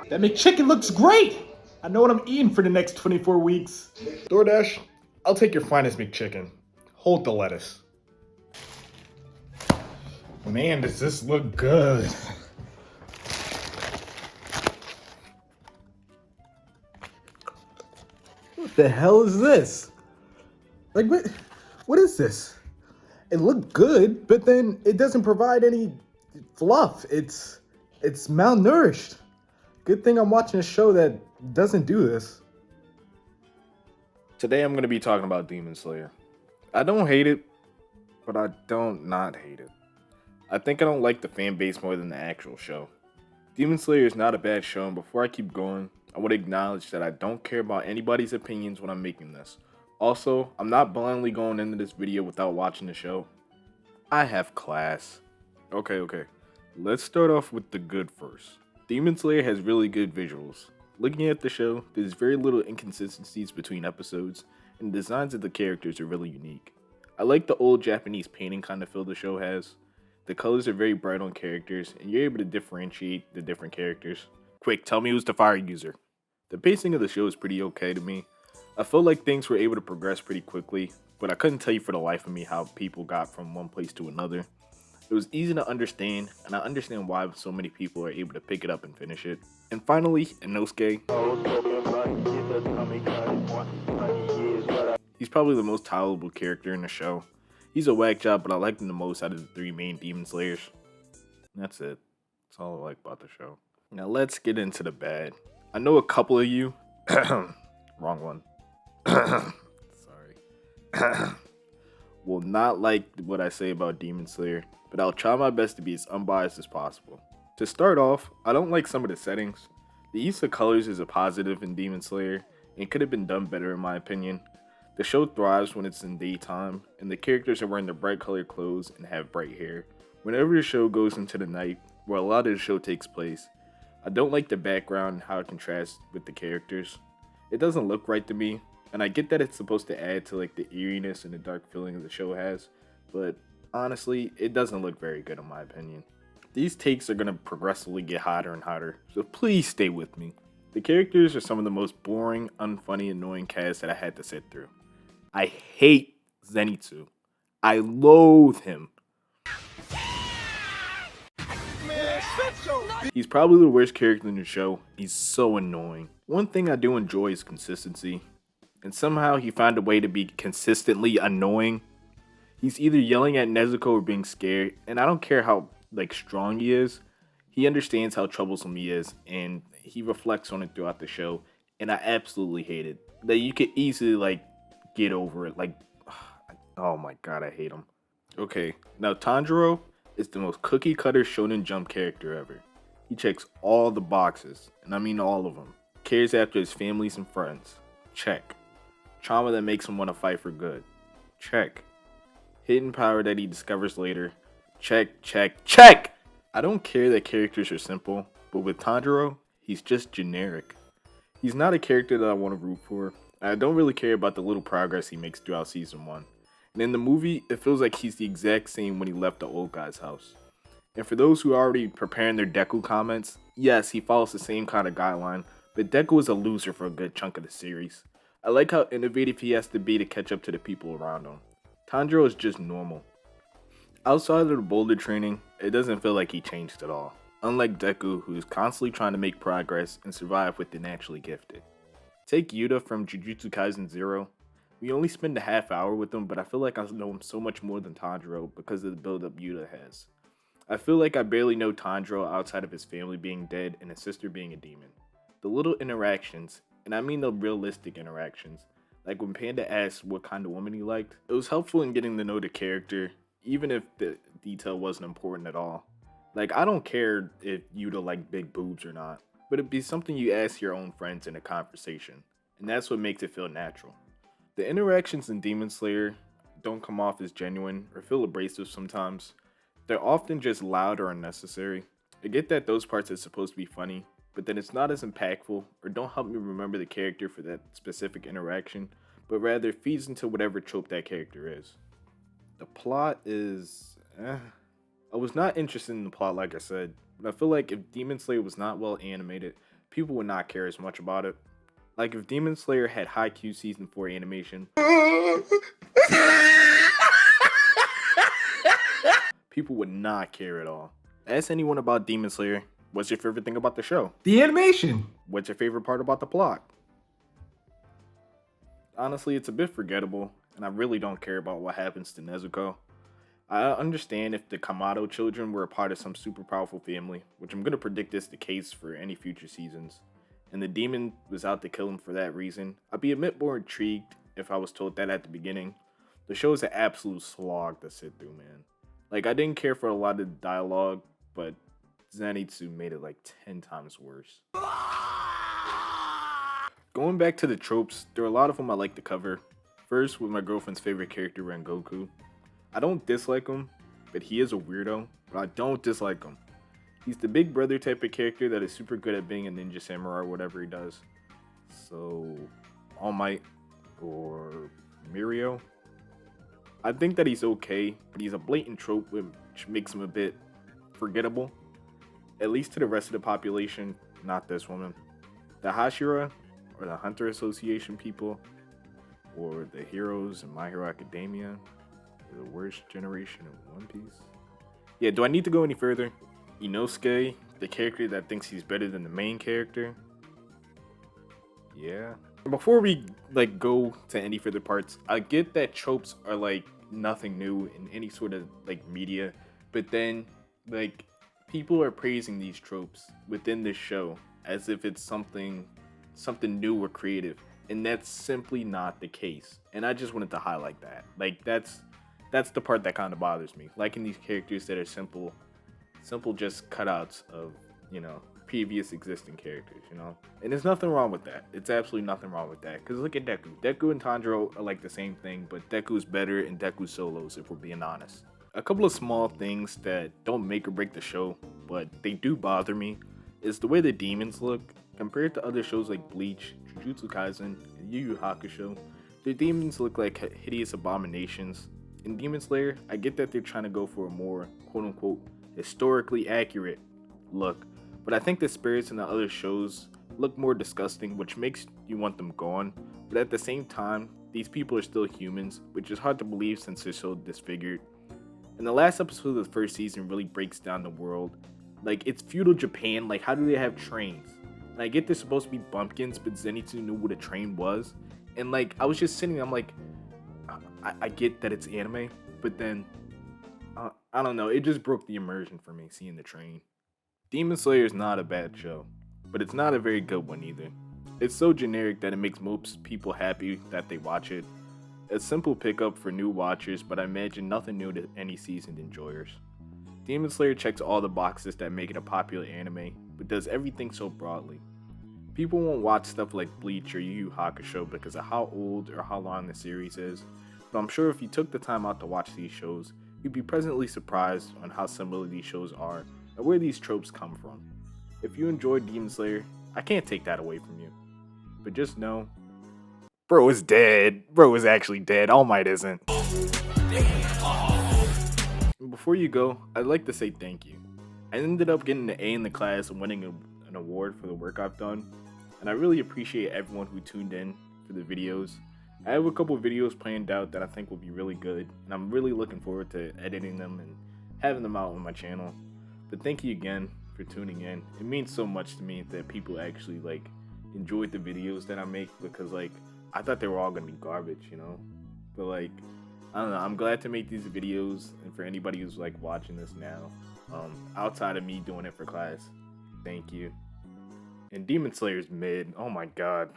That McChicken looks great! I know what I'm eating for the next 24 weeks. DoorDash, I'll take your finest McChicken. Hold the lettuce. Man, does this look good. What the hell is this? Like, what is this? It looked good, but then it doesn't provide any fluff. It's malnourished. Good thing I'm watching a show that doesn't do this. Today I'm going to be talking about Demon Slayer. I don't hate it, but I don't not hate it. I think I don't like the fan base more than the actual show. Demon Slayer is not a bad show, and before I keep going, I want to acknowledge that I don't care about anybody's opinions when I'm making this. Also, I'm not blindly going into this video without watching the show. I have class. Okay. Let's start off with the good first. Demon Slayer has really good visuals. Looking at the show, there's very little inconsistencies between episodes, and the designs of the characters are really unique. I like the old Japanese painting kind of feel the show has. The colors are very bright on characters, and you're able to differentiate the different characters. Quick, tell me who's the fire user. The pacing of the show is pretty okay to me. I felt like things were able to progress pretty quickly, but I couldn't tell you for the life of me how people got from one place to another. It was easy to understand, and I understand why so many people are able to pick it up and finish it. And finally, Inosuke. He's probably the most tolerable character in the show. He's a whack job, but I like him the most out of the three main Demon Slayers. That's it. That's all I like about the show. Now let's get into the bad. I know a couple of you, wrong one, sorry, will not like what I say about Demon Slayer, but I'll try my best to be as unbiased as possible. To start off, I don't like some of the settings. The use of colors is a positive in Demon Slayer, and could have been done better in my opinion. The show thrives when it's in daytime, and the characters are wearing their bright colored clothes and have bright hair. Whenever the show goes into the night, where a lot of the show takes place, I don't like the background and how it contrasts with the characters. It doesn't look right to me, and I get that it's supposed to add to like the eeriness and the dark feeling the show has, but honestly, it doesn't look very good in my opinion. These takes are going to progressively get hotter and hotter, so please stay with me. The characters are some of the most boring, unfunny, annoying casts that I had to sit through. I hate Zenitsu. I loathe him. He's probably the worst character in the show. He's so annoying. One thing I do enjoy is consistency, and somehow he found a way to be consistently annoying. He's either yelling at Nezuko or being scared, and I don't care how strong he is. He understands how troublesome he is, and he reflects on it throughout the show, and I absolutely hate it. That you could easily get over it. Oh my god, I hate him. Okay, now Tanjiro is the most cookie cutter Shonen Jump character ever. He checks all the boxes, and I mean all of them. Cares after his families and friends. Check. Trauma that makes him want to fight for good. Check. Hidden power that he discovers later. Check. I don't care that characters are simple, but with Tanjiro, he's just generic. He's not a character that I want to root for. I don't really care about the little progress he makes throughout season 1. And in the movie, it feels like he's the exact same when he left the old guy's house. And for those who are already preparing their Deku comments, yes, he follows the same kind of guideline, but Deku is a loser for a good chunk of the series. I like how innovative he has to be to catch up to the people around him. Tanjiro is just normal. Outside of the boulder training, it doesn't feel like he changed at all. Unlike Deku, who is constantly trying to make progress and survive with the naturally gifted. Take Yuta from Jujutsu Kaisen 0. We only spend a half hour with him, but I feel like I know him so much more than Tanjiro because of the build-up Yuta has. I feel like I barely know Tanjiro outside of his family being dead and his sister being a demon. The little interactions, and I mean the realistic interactions, like when Panda asked what kind of woman he liked, it was helpful in getting to know the character, even if the detail wasn't important at all. I don't care if Yuta liked big boobs or not, but it'd be something you ask your own friends in a conversation, and that's what makes it feel natural. The interactions in Demon Slayer don't come off as genuine or feel abrasive sometimes. They're often just loud or unnecessary. I get that those parts are supposed to be funny, but then it's not as impactful or don't help me remember the character for that specific interaction, but rather feeds into whatever trope that character is. The plot is... I was not interested in the plot like I said, but I feel like if Demon Slayer was not well animated, people would not care as much about it. Like if Demon Slayer had high Q season 4 animation, people would not care at all. Ask anyone about Demon Slayer, what's your favorite thing about the show? The animation. What's your favorite part about the plot? Honestly, it's a bit forgettable, and I really don't care about what happens to Nezuko. I understand if the Kamado children were a part of some super powerful family, which I'm going to predict is the case for any future seasons, and the demon was out to kill him for that reason, I'd be a bit more intrigued if I was told that at the beginning. The show is an absolute slog to sit through, man. Like, I didn't care for a lot of the dialogue, but Zenitsu made it like 10 times worse. Going back to the tropes, there are a lot of them I like to cover. First, with my girlfriend's favorite character, Rengoku. I don't dislike him, but he is a weirdo, but I don't dislike him. He's the big brother type of character that is super good at being a ninja samurai or whatever he does. So, All Might or Mirio. I think that he's okay, but he's a blatant trope which makes him a bit forgettable. At least to the rest of the population, not this woman. The Hashira, or the Hunter Association people, or the heroes in My Hero Academia, or the worst generation of One Piece. Yeah, do I need to go any further? Inosuke, the character that thinks he's better than the main character. Yeah. Before we go to any further parts, I get that tropes are like nothing new in any sort of like media, but then like people are praising these tropes within this show as if it's something new or creative, and that's simply not the case. And I just wanted to highlight that. Like that's the part that kind of bothers me. Liking these characters that are simple just cutouts of, previous existing characters, And there's nothing wrong with that. It's absolutely nothing wrong with that. Because look at Deku. Deku and Tanjiro are like the same thing, but Deku's better in Deku solos, if we're being honest. A couple of small things that don't make or break the show, but they do bother me, is the way the demons look. Compared to other shows like Bleach, Jujutsu Kaisen, and Yu Yu Hakusho, the demons look like hideous abominations. In Demon Slayer, I get that they're trying to go for a more quote-unquote historically accurate look, but I think the spirits in the other shows look more disgusting, which makes you want them gone. But at the same time, these people are still humans, which is hard to believe since they're so disfigured. And the last episode of the first season really breaks down the world. Like, it's feudal Japan, like how do they have trains? And I get they're supposed to be bumpkins, but Zenitsu knew what a train was. And like, I was just sitting there, I'm like, I get that it's anime, but then, I don't know, it just broke the immersion for me, seeing the train. Demon Slayer is not a bad show, but it's not a very good one either. It's so generic that it makes most people happy that they watch it. A simple pickup for new watchers, but I imagine nothing new to any seasoned enjoyers. Demon Slayer checks all the boxes that make it a popular anime, but does everything so broadly. People won't watch stuff like Bleach or Yu Yu Hakusho because of how old or how long the series is, but I'm sure if you took the time out to watch these shows, you'd be pleasantly surprised on how similar these shows are and where these tropes come from. If you enjoyed Demon Slayer, I can't take that away from you. But just know, bro is dead. Bro is actually dead. All Might isn't. Before you go, I'd like to say thank you. I ended up getting an A in the class and winning an award for the work I've done, and I really appreciate everyone who tuned in for the videos. I have a couple of videos planned out that I think will be really good, and I'm really looking forward to editing them and having them out on my channel. But thank you again for tuning in. It means so much to me that people actually enjoyed the videos that I make, because I thought they were all gonna be garbage, But I don't know, I'm glad to make these videos, and for anybody who's watching this now, outside of me doing it for class, thank you. And Demon Slayer's mid, oh my god.